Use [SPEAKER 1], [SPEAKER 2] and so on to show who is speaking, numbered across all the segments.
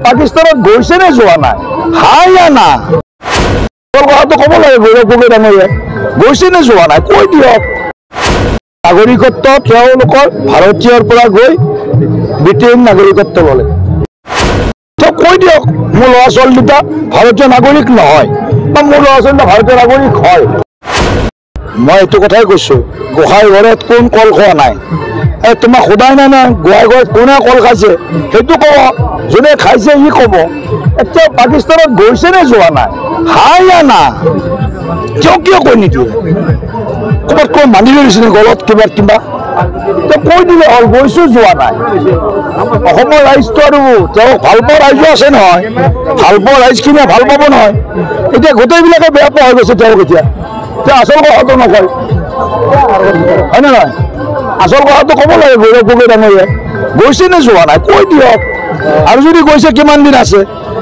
[SPEAKER 1] পাকিস্তানত গৈছে নে যোৱা নাই হাই या না কথাটো ক'ব লাগে গৌৰৱ গগৈ ডাঙৰীয়া গৈছে নে যোৱা নাই কৈ দিয়ক নাগৰিকত্ব তেওঁলোকৰ ভাৰতীয়ৰ পৰা গৈ ব্ৰিটেইন নাগৰিকত্ব ল'লে কৈ দিয়ক মোৰ ল'ৰা ছোৱালী দুটা ভাৰতীয় নাগৰিক নহয় বা মোৰ ল'ৰা ছোৱালী ভাৰতীয় নাগৰিক হয় মই এইটো কথাই কৈছো গোহাঁই ঘৰত কোন কল খোৱা নাই তোমাক সোধাই নাই না গোহাঁই ঘৰত কোনে কল খাইছে সেইটো ক'ব যোনে খাইছে ই ক'ব এতিয়া পাকিস্তানত গৈছে নে যোৱা নাই হাই या না কিয় কৈ নিদিয়ে ক'ৰবাত কৈ মানি লৈছে গলত কিবা কিবা কৈ দিলে হ'ল গৈছো যোৱা নাই অসমৰ ৰাইজটো আৰু তেওঁক ভাল পোৱা ৰাইজো আছে নহয় ভাল পোৱা ৰাইজখিনিয়ে ভাল পাব নহয় এতিয়া গোটেইবিলাকে বেয়া পোৱা হৈ গৈছে তেওঁক এতিয়া আচল কথাটো নকয় হয়নে নহয় আচল কথাটো ক'ব লাগে গৌৰৱ গগৈ ডাঙৰীয়া গৈছে নে যোৱা নাই কৈ দিয়ক আৰু যদি গৈছে কিমান দিন আছে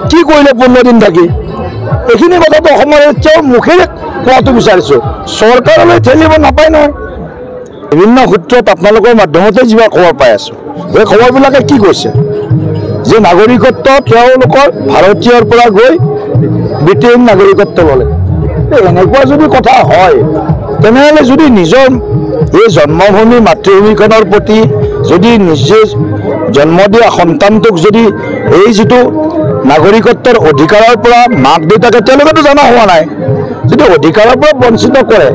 [SPEAKER 1] কি কৰিলে 15 দিন থাকি এইখিনি কথাটো অসমৰ তেওঁ মুখেৰে কোৱাটো বিচাৰিছো চৰকাৰলৈ ঠেলিব নাপায় নহয় বিভিন্ন সূত্ৰত আপোনালোকৰ মাধ্যমতে যিবা খবৰ পাই আছো এই খবৰবিলাকে কি কৈছে যে নাগৰিকত্ব তেওঁলোকৰ ভাৰতীয়ৰ পৰা গৈ ব্ৰিটেইন নাগৰিকত্ব ল'লে এনেকুৱা যদি কথা হয় তেনেহ'লে যদি নিজৰ এই জন্মভূমি মাতৃভূমিখনৰ প্ৰতি যদি নিজে জন্ম দিয়া সন্তানটোক যদি এই যিটো নাগৰিকত্বৰ অধিকাৰৰ পৰা মাক দেউতাকে তেওঁলোকেতো জনা হোৱা নাই যদি অধিকাৰৰ পৰা বঞ্চিত কৰে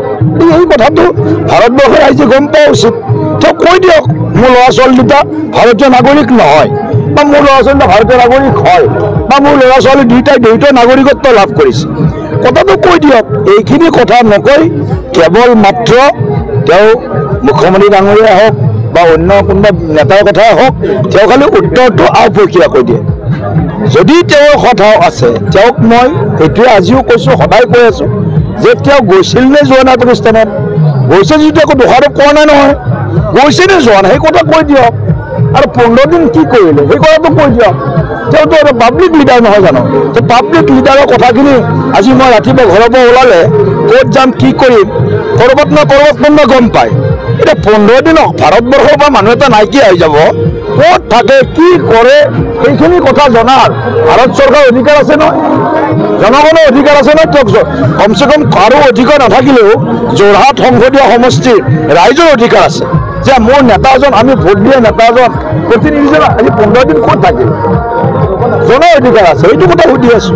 [SPEAKER 1] এই কথাটো ভাৰতবৰ্ষৰ ৰাইজে গম পোৱা উচিত তেওঁ কৈ দিয়ক মোৰ ল'ৰা ছোৱালী দুটা ভাৰতীয় নাগৰিক নহয় বা মোৰ ল'ৰা ছোৱালী ভাৰতীয় নাগৰিক হয় বা মোৰ ল'ৰা ছোৱালী দুয়োটাই দ্বৈত নাগৰিকত্ব লাভ কৰিছে কথাটো কৈ দিয়ক এইখিনি কথা নকৈ কেৱল মাত্ৰ তেওঁ মুখ্যমন্ত্ৰী ডাঙৰীয়া হওক বা অন্য কোনোবা নেতাৰ কথাই হওক তেওঁ খালি উত্তৰটো আওপকীয়া কৈ দিয়ে যদি তেওঁৰ কথাও আছে তেওঁক মই এইটোৱে আজিও কৈছোঁ সদায় কৈ আছোঁ যে তেওঁ গৈছিল নে যোৱা নাই পাকিস্তানত গৈছে যদি একো দোষাৰোপ কৰা নাই নহয় গৈছে নে যোৱা নাই সেই কথা কৈ দিয়ক আৰু 15 দিন কি কৰিলে সেই কথাটো কৈ দিয়ক তেওঁতো এটা পাব্লিক লিডাৰ নহয় জানো পাব্লিক লিডাৰৰ কথাখিনি আজি মই ৰাতিপুৱা ঘৰৰ পৰা ওলালে ক'ত যাম কি কৰিম ক'ৰবাত না ক'ৰবাত কোনোবা গম পায় এতিয়া 15 দিন ভাৰতবৰ্ষৰ পৰা মানুহ এটা নাইকিয়া হৈ যাব ক'ত থাকে কি কৰে সেইখিনি কথা জনাৰ ভাৰত চৰকাৰৰ অধিকাৰ আছে নহয় জনগণৰ অধিকাৰ আছে নহয় তেওঁক কমচে কম কাৰো অধিকাৰ নাথাকিলেও যোৰহাট সংসদীয় সমষ্টিৰ ৰাইজৰ অধিকাৰ আছে যে মোৰ নেতাজন আমি ভোট দিয়া নেতাজন প্ৰতিনিধিজন আজি 15 দিন ক'ত থাকিল জনৰ অধিকাৰ আছে এইটো কথা সুধি আছো।